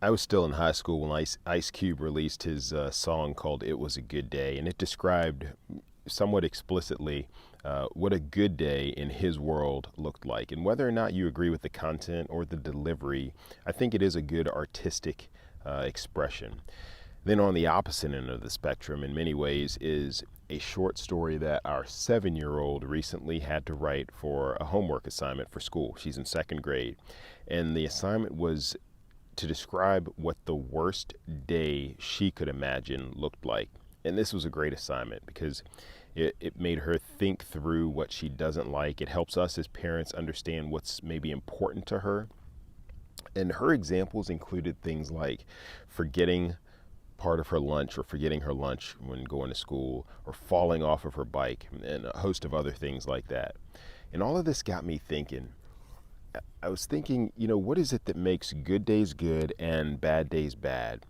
I was still in high school when Ice Cube released his song called "It Was a Good Day," and it described somewhat explicitly what a good day in his world looked like. And whether or not you agree with the content or the delivery, I think it is a good artistic expression. Then on the opposite end of the spectrum, in many ways, is a short story that our 7-year-old recently had to write for a homework assignment for school. She's in second grade. And the assignment was to describe what the worst day she could imagine looked like. And this was a great assignment because it made her think through what she doesn't like. It helps us as parents understand what's maybe important to her. And her examples included things like forgetting part of her lunch or forgetting her lunch when going to school or falling off of her bike and a host of other things like that. And all of this got me thinking. I was thinking, what is it that makes good days good and bad days bad?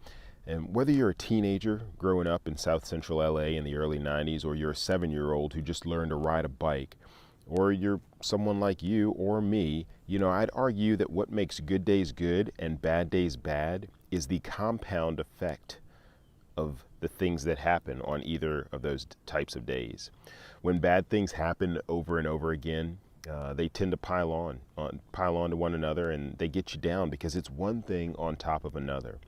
And whether you're a teenager growing up in South Central LA in the early 90s, or you're a 7-year-old who just learned to ride a bike, or you're someone like you or me, I'd argue that what makes good days good and bad days bad is the compound effect of the things that happen on either of those types of days. When bad things happen over and over again, they tend to pile on to one another, and they get you down because it's one thing on top of another.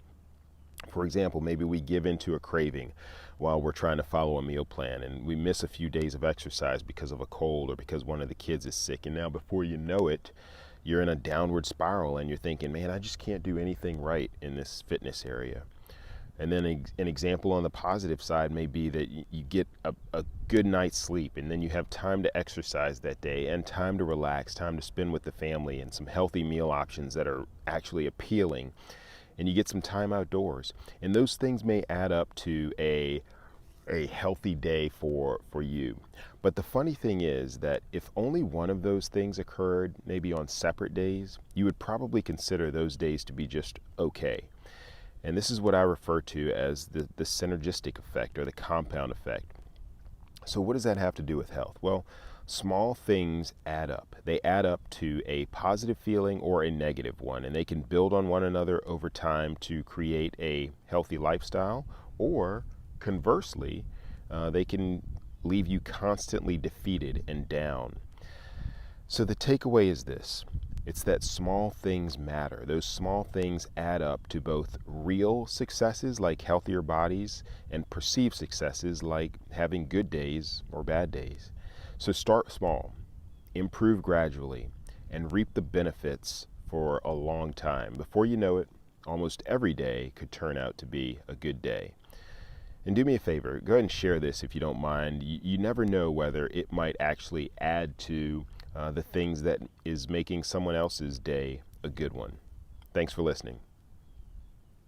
For example, maybe we give into a craving while we're trying to follow a meal plan, and we miss a few days of exercise because of a cold or because one of the kids is sick. And now before you know it, you're in a downward spiral and you're thinking, man, I just can't do anything right in this fitness area. And then an example on the positive side may be that you get a good night's sleep, and then you have time to exercise that day and time to relax, time to spend with the family, and some healthy meal options that are actually appealing. And you get some time outdoors. And those things may add up to a healthy day for you. But the funny thing is that if only one of those things occurred, maybe on separate days, you would probably consider those days to be just okay. And this is what I refer to as the synergistic effect, or the compound effect. So what does that have to do with health? Well, small things add up. They add up to a positive feeling or a negative one, and they can build on one another over time to create a healthy lifestyle, or conversely, they can leave you constantly defeated and down. So the takeaway is this. It's that small things matter. Those small things add up to both real successes like healthier bodies and perceived successes like having good days or bad days. So start small, improve gradually, and reap the benefits for a long time. Before you know it, almost every day could turn out to be a good day. And do me a favor, go ahead and share this if you don't mind. You never know whether it might actually add to the things that is making someone else's day a good one. Thanks for listening.